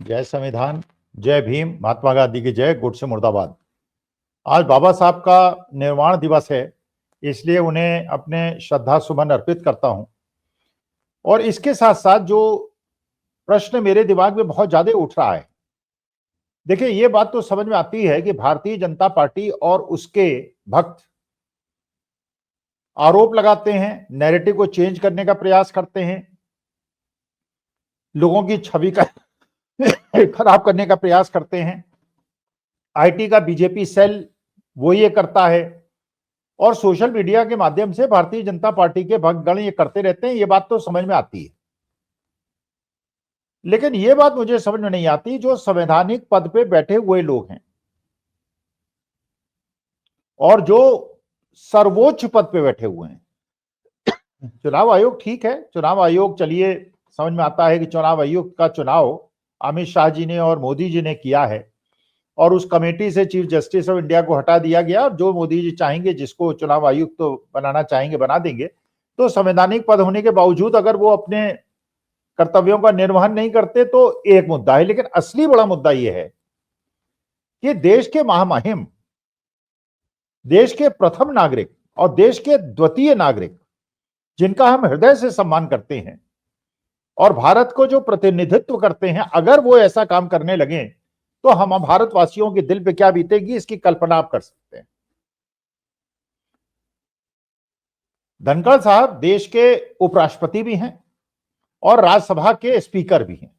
जय संविधान, जय भीम, महात्मा गांधी की जय, गुड से मुर्दाबाद। आज बाबा साहब का निर्वाण दिवस है, इसलिए उन्हें अपने श्रद्धा सुमन अर्पित करता हूं। और इसके साथ साथ जो प्रश्न मेरे दिमाग में बहुत ज्यादा उठ रहा है, देखिए ये बात तो समझ में आती है कि भारतीय जनता पार्टी और उसके भक्त आरोप लगाते हैं, नैरेटिव को चेंज करने का प्रयास करते हैं, लोगों की छवि का खराब करने का प्रयास करते हैं। आईटी का बीजेपी सेल वो ये करता है और सोशल मीडिया के माध्यम से भारतीय जनता पार्टी के भक्तगण ये करते रहते हैं। ये बात तो समझ में आती है, लेकिन ये बात मुझे समझ में नहीं आती जो संवैधानिक पद पे बैठे हुए लोग हैं और जो सर्वोच्च पद पे बैठे हुए हैं। चुनाव आयोग ठीक है, चुनाव आयोग चलिए समझ में आता है कि चुनाव आयोग का चुनाव अमित शाह जी ने और मोदी जी ने किया है और उस कमेटी से चीफ जस्टिस ऑफ इंडिया को हटा दिया गया। जो मोदी जी चाहेंगे, जिसको चुनाव आयुक्त तो बनाना चाहेंगे बना देंगे। तो संवैधानिक पद होने के बावजूद अगर वो अपने कर्तव्यों का निर्वहन नहीं करते तो एक मुद्दा है, लेकिन असली बड़ा मुद्दा यह है कि देश के महामहिम, देश के प्रथम नागरिक और देश के द्वितीय नागरिक जिनका हम हृदय से सम्मान करते हैं और भारत को जो प्रतिनिधित्व करते हैं, अगर वो ऐसा काम करने लगे तो हम भारतवासियों के दिल पे क्या बीतेगी इसकी कल्पना आप कर सकते हैं। धनखड़ साहब देश के उपराष्ट्रपति भी हैं और राज्यसभा के स्पीकर भी हैं।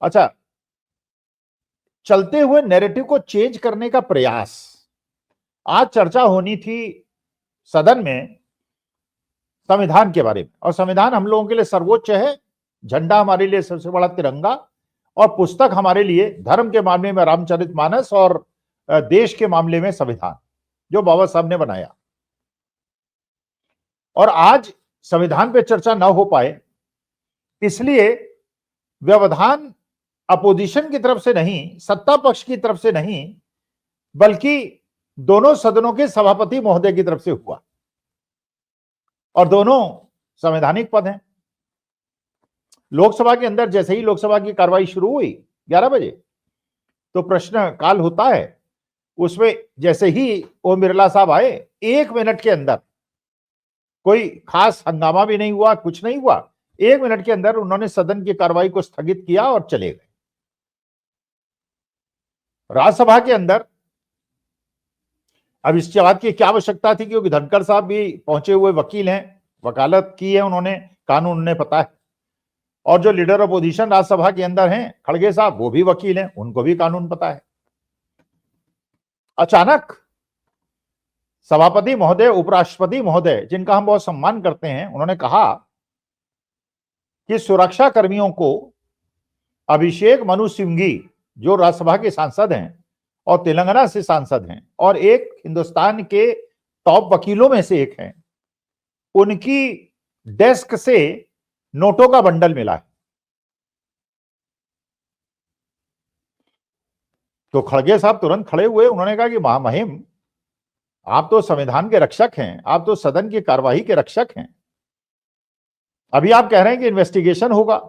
अच्छा, चलते हुए नैरेटिव को चेंज करने का प्रयास, आज चर्चा होनी थी सदन में संविधान के बारे में, और संविधान हम लोगों के लिए सर्वोच्च है। झंडा हमारे लिए सबसे बड़ा तिरंगा और पुस्तक हमारे लिए धर्म के मामले में रामचरितमानस और देश के मामले में संविधान जो बाबा साहब ने बनाया। और आज संविधान पे चर्चा ना हो पाए इसलिए व्यवधान अपोजिशन की तरफ से नहीं, सत्ता पक्ष की तरफ से नहीं, बल्कि दोनों सदनों के सभापति महोदय की तरफ से हुआ और दोनों संवैधानिक पद हैं। लोकसभा के अंदर जैसे ही लोकसभा की कार्रवाई शुरू हुई 11 बजे तो प्रश्न काल होता है, उसमें जैसे ही ओम बिरला साहब आए 1 मिनट के अंदर, कोई खास हंगामा भी नहीं हुआ, कुछ नहीं हुआ, 1 मिनट के अंदर उन्होंने सदन की कार्रवाई को स्थगित किया और चले गए। राज्यसभा के अंदर अब इस बात की क्या आवश्यकता थी, क्योंकि धनखड़ साहब भी पहुंचे हुए वकील हैं, वकालत की है उन्होंने, कानून उन्हें पता है, और जो लीडर अपोजिशन राज्यसभा के अंदर हैं खड़गे साहब, वो भी वकील हैं, उनको भी कानून पता है। अचानक सभापति महोदय, उपराष्ट्रपति महोदय जिनका हम बहुत सम्मान करते हैं, उन्होंने कहा कि सुरक्षा कर्मियों को अभिषेक मनु सिंघवी जो राज्यसभा के सांसद हैं और तेलंगाना से सांसद हैं और एक हिंदुस्तान के टॉप वकीलों में से एक हैं, उनकी डेस्क से नोटों का बंडल मिला है। तो खड़गे साहब तुरंत खड़े हुए, उन्होंने कहा कि महामहिम, आप तो संविधान के रक्षक हैं, आप तो सदन की कार्यवाही के रक्षक हैं, अभी आप कह रहे हैं कि इन्वेस्टिगेशन होगा,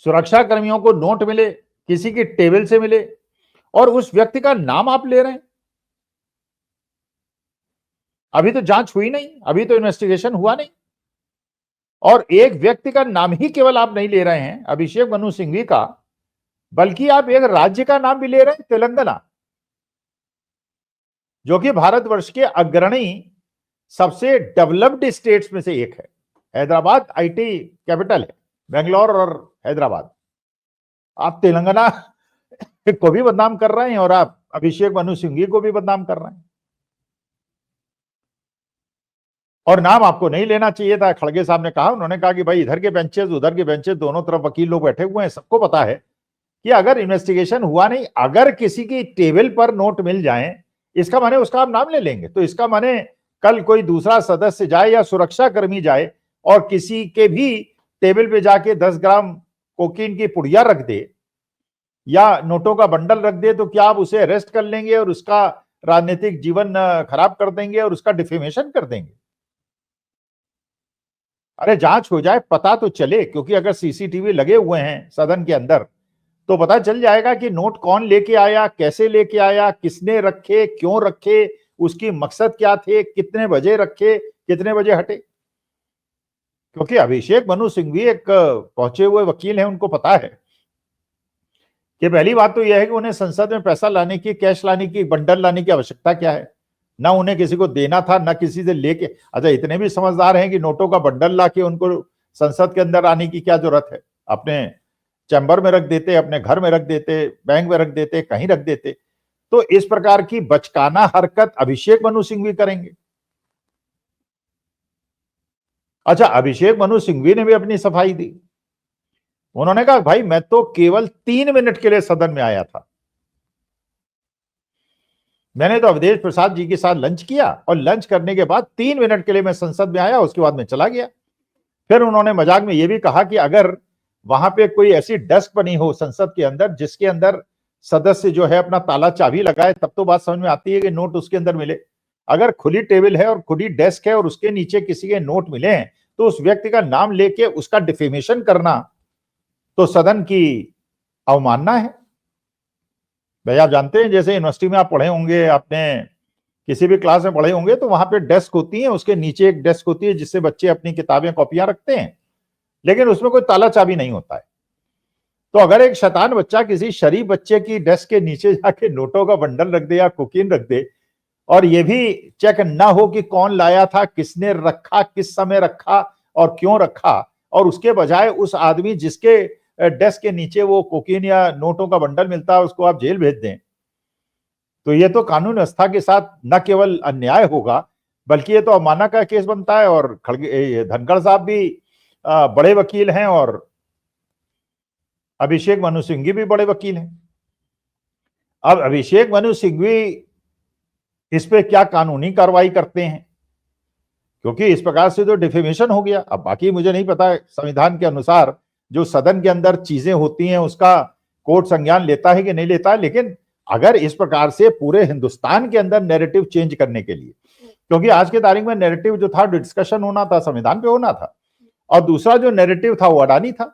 सुरक्षा कर्मियों को नोट मिले, किसी की टेबल से मिले और उस व्यक्ति का नाम आप ले रहे हैं। अभी तो जांच हुई नहीं, अभी तो इन्वेस्टिगेशन हुआ नहीं, और एक व्यक्ति का नाम ही केवल आप नहीं ले रहे हैं, अभिषेक मनु सिंघवी का, बल्कि आप एक राज्य का नाम भी ले रहे हैं, तेलंगाना, जो कि भारतवर्ष के अग्रणी सबसे डेवलप्ड स्टेट्स में से एक है। हैदराबाद आईटी कैपिटल है, बेंगलोर और हैदराबाद। आप तेलंगाना को भी बदनाम कर रहे हैं और आप अभिषेक मनु सिंघवी को भी बदनाम कर रहे हैं, और नाम आपको नहीं लेना चाहिए था। खड़गे साहब ने कहा, उन्होंने कहा कि भाई इधर के बेंचेस उधर के बेंचेस दोनों तरफ वकील लोग बैठे हुए हैं, सबको पता है कि अगर इन्वेस्टिगेशन हुआ नहीं, अगर किसी की टेबल पर नोट मिल जाए, इसका माने उसका आप नाम ले लेंगे, तो इसका माने कल कोई दूसरा सदस्य जाए या सुरक्षा कर्मी जाए और किसी के भी टेबल पे जाके 10 ग्राम कोकीन की पुड़िया रख दे या नोटों का बंडल रख दे, तो क्या आप उसे अरेस्ट कर लेंगे और उसका राजनीतिक जीवन खराब कर देंगे और उसका डिफेमेशन कर देंगे? अरे जांच हो जाए, पता तो चले, क्योंकि अगर सीसीटीवी लगे हुए हैं सदन के अंदर तो पता चल जाएगा कि नोट कौन लेके आया, कैसे लेके आया, किसने रखे, क्यों रखे, उसकी मकसद क्या थे, कितने बजे रखे, कितने बजे हटे। क्योंकि अभिषेक मनु सिंघवी एक पहुंचे हुए वकील हैं, उनको पता है कि पहली बात तो यह है कि उन्हें संसद में पैसा लाने की, कैश लाने की, बंडल लाने की आवश्यकता क्या है। ना उन्हें किसी को देना था, ना किसी से लेके। अच्छा, इतने भी समझदार हैं कि नोटों का बंडल लाके उनको संसद के अंदर आने की क्या जरूरत है। अपने चैम्बर में रख देते, अपने घर में रख देते, बैंक में रख देते, कहीं रख देते। तो इस प्रकार की बचकाना हरकत अभिषेक मनु सिंघवी करेंगे। अच्छा, अभिषेक मनु सिंघवी ने भी अपनी सफाई दी। उन्होंने कहा भाई मैं तो केवल 3 मिनट के लिए सदन में आया था, मैंने तो अवधेश प्रसाद जी के साथ लंच किया और लंच करने के बाद 3 मिनट के लिए मैं संसद में आया, उसके बाद मैं चला गया। फिर उन्होंने मजाक में यह भी कहा कि अगर वहां पे कोई ऐसी डेस्क बनी हो संसद के अंदर जिसके अंदर सदस्य जो है अपना ताला चाबी लगाए, तब तो बात समझ में आती है कि नोट उसके अंदर मिले। अगर खुली टेबल है और खुली डेस्क है और उसके नीचे किसी के नोट मिले हैं, तो उस व्यक्ति का नाम लेके उसका डिफेमेशन करना तो सदन की अवमानना है। भाई आप जानते हैं, जैसे यूनिवर्सिटी में आप पढ़े होंगे, आपने किसी भी क्लास में पढ़े होंगे, तो वहां पे डेस्क होती है, उसके नीचे एक डेस्क होती है जिससे बच्चे अपनी किताबें कॉपियां रखते हैं, लेकिन उसमें कोई ताला चाबी नहीं होता है। तो अगर एक शैतान बच्चा किसी शरीफ बच्चे की डेस्क के नीचे जाके नोटों का बंडल रख दे या कोकीन रख दे, और ये भी चेक ना हो कि कौन लाया था, किसने रखा, किस समय रखा और क्यों रखा, और उसके बजाय उस आदमी जिसके डेस्क के नीचे वो कोकीन या नोटों का बंडल मिलता है उसको आप जेल भेज दें, तो ये तो कानून व्यवस्था के साथ न केवल अन्याय होगा, बल्कि ये तो अवमानना का केस बनता है। और धनखड़ साहब भी बड़े वकील हैं और अभिषेक मनु सिंघवी भी बड़े वकील हैं। अब अभिषेक मनु सिंघवी इस पे क्या कानूनी कार्रवाई करते हैं, क्योंकि इस प्रकार से तो डिफेमेशन हो गया। अब बाकी मुझे नहीं पता संविधान के अनुसार जो सदन के अंदर चीजें होती हैं उसका कोर्ट संज्ञान लेता है कि नहीं लेता है, लेकिन अगर इस प्रकार से पूरे हिंदुस्तान के अंदर नैरेटिव चेंज करने के लिए, क्योंकि आज के तारीख में नैरेटिव जो था, डिस्कशन होना था, संविधान पे होना था, और दूसरा जो नैरेटिव था वो अडानी था।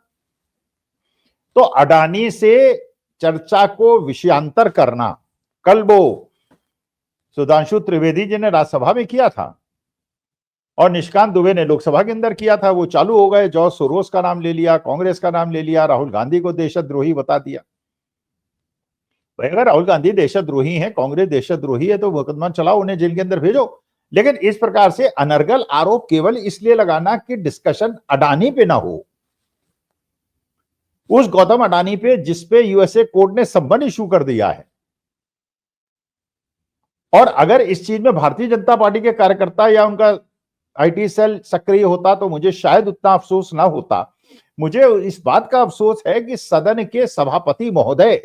तो अडानी से चर्चा को विषयांतर करना, कल वो सुधांशु त्रिवेदी जी ने राज्यसभा में किया था और निशिकांत दुबे ने लोकसभा के अंदर किया था, वो चालू हो गए। जॉर्ज सोरोस का नाम ले लिया, कांग्रेस का नाम ले लिया, राहुल गांधी को देशद्रोही बता दिया। अगर राहुल गांधी देशद्रोही हैं, कांग्रेस देशद्रोही है, तो मुकदमा चलाओ, उन्हें जेल के अंदर भेजो। लेकिन इस प्रकार से अनर्गल आरोप केवल इसलिए लगाना कि डिस्कशन अडानी पे ना हो, उस गौतम अडानी पे जिसपे यूएसए कोर्ट ने सम्मन इशू कर दिया है। और अगर इस चीज में भारतीय जनता पार्टी के कार्यकर्ता या उनका आईटी सेल सक्रिय होता तो मुझे शायद उतना अफसोस ना होता। मुझे इस बात का अफसोस है कि सदन के सभापति महोदय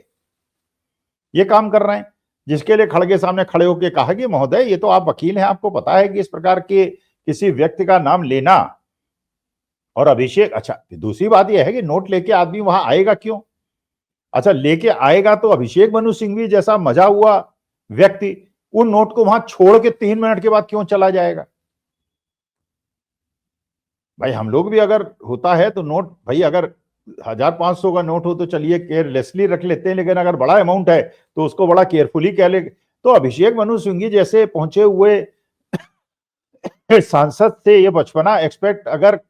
ये काम कर रहे हैं, जिसके लिए खड़गे सामने खड़े होकर कहा कि महोदय ये तो आप वकील हैं, आपको पता है कि इस प्रकार के किसी व्यक्ति का नाम लेना। और अभिषेक, अच्छा दूसरी बात यह है कि नोट लेके आदमी वहां आएगा क्यों? अच्छा, लेके आएगा तो अभिषेक मनु सिंघवी जैसा मजा हुआ व्यक्ति उन नोट को वहां छोड़ के 3 मिनट के बाद क्यों चला जाएगा? भाई हम लोग भी अगर होता है तो नोट, भाई अगर 1500 का नोट हो तो चलिए केयरलेसली रख लेते हैं, लेकिन अगर बड़ा अमाउंट है तो उसको बड़ा केयरफुली कह ले। तो अभिषेक मनु सिंघवी जैसे पहुंचे हुए सांसद से ये बचपना एक्सपेक्ट अगर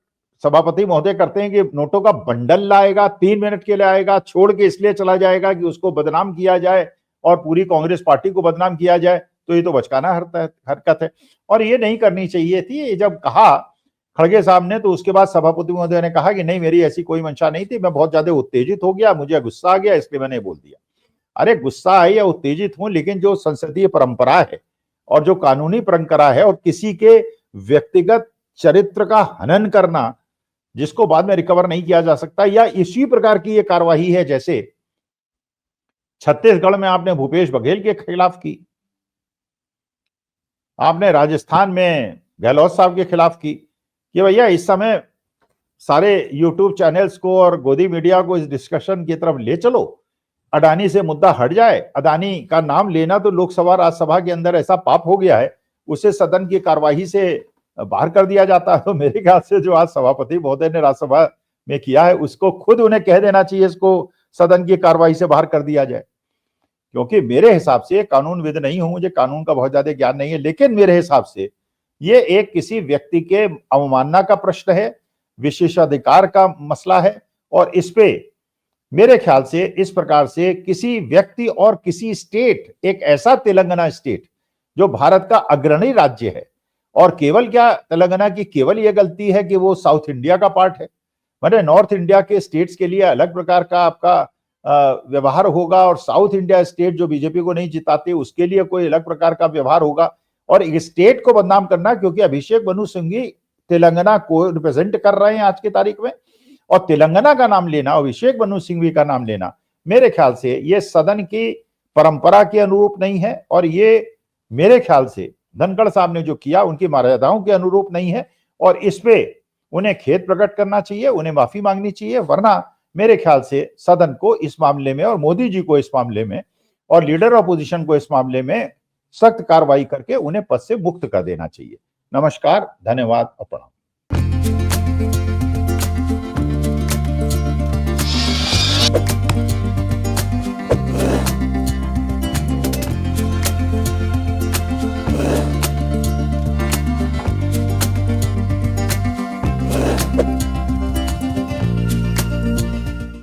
सभापति महोदय करते हैं कि नोटों का बंडल लाएगा, 3 मिनट के लिए आएगा, छोड़ के इसलिए चला जाएगा कि उसको बदनाम किया जाए और पूरी कांग्रेस पार्टी को बदनाम किया जाए, तो ये तो बचकाना हरकत है और ये नहीं करनी चाहिए थी। ये जब कहा खड़गे साहब ने तो उसके बाद सभापति महोदय ने कहा कि नहीं, मेरी ऐसी कोई मंशा नहीं थी, मैं बहुत ज्यादा उत्तेजित हो गया, मुझे गुस्सा आ गया, इसलिए मैंने बोल दिया। अरे गुस्सा आए या उत्तेजित हूं, लेकिन जो संसदीय परंपरा है और जो कानूनी परंपरा है, और किसी के व्यक्तिगत चरित्र का हनन करना जिसको बाद में रिकवर नहीं किया जा सकता, या इसी प्रकार की ये कार्यवाही है जैसे छत्तीसगढ़ में आपने भूपेश बघेल के खिलाफ की, आपने राजस्थान में गहलोत साहब के खिलाफ की, कि भैया इस समय सारे यूट्यूब चैनल्स को और गोदी मीडिया को इस डिस्कशन की तरफ ले चलो, अडानी से मुद्दा हट जाए। अडानी का नाम लेना तो लोकसभा राज्यसभा के अंदर ऐसा पाप हो गया है, उसे सदन की कार्यवाही से बाहर कर दिया जाता, तो मेरे ख्याल से जो आज सभापति महोदय ने राज्यसभा में किया है उसको खुद उन्हें कह देना चाहिए इसको सदन की कार्रवाई से बाहर कर दिया जाए। क्योंकि मेरे हिसाब से, कानूनविद नहीं हूं, मुझे कानून का बहुत ज्यादा ज्ञान नहीं है, लेकिन मेरे हिसाब से ये एक किसी व्यक्ति के अवमानना का प्रश्न है, विशेषाधिकार का मसला है, और इस पे मेरे ख्याल से इस प्रकार से किसी व्यक्ति और किसी स्टेट, एक ऐसा तेलंगाना स्टेट जो भारत का अग्रणी राज्य है, और केवल क्या तेलंगाना की केवल यह गलती है कि वो साउथ इंडिया का पार्ट है, मैंने नॉर्थ इंडिया के स्टेट्स के लिए अलग प्रकार का आपका व्यवहार होगा, और साउथ इंडिया स्टेट जो बीजेपी को नहीं जिताते उसके लिए कोई अलग प्रकार का व्यवहार होगा। और स्टेट को बदनाम करना, क्योंकि अभिषेक मनु सिंघवी तेलंगाना को रिप्रेजेंट कर रहे हैं आज की तारीख में, और तेलंगाना का नाम लेना, अभिषेक मनु सिंघवी का नाम लेना, मेरे ख्याल से ये सदन की परंपरा के अनुरूप नहीं है, और ये मेरे ख्याल से धनखड़ साहब ने जो किया उनकी मर्यादाओं के अनुरूप नहीं है, और इस पे उन्हें खेद प्रकट करना चाहिए, उन्हें माफी मांगनी चाहिए, वरना मेरे ख्याल से सदन को इस मामले में, और मोदी जी को इस मामले में, और लीडर ऑपोजिशन को इस मामले में सख्त कार्रवाई करके उन्हें पद से मुक्त कर देना चाहिए। नमस्कार, धन्यवाद, प्रणाम।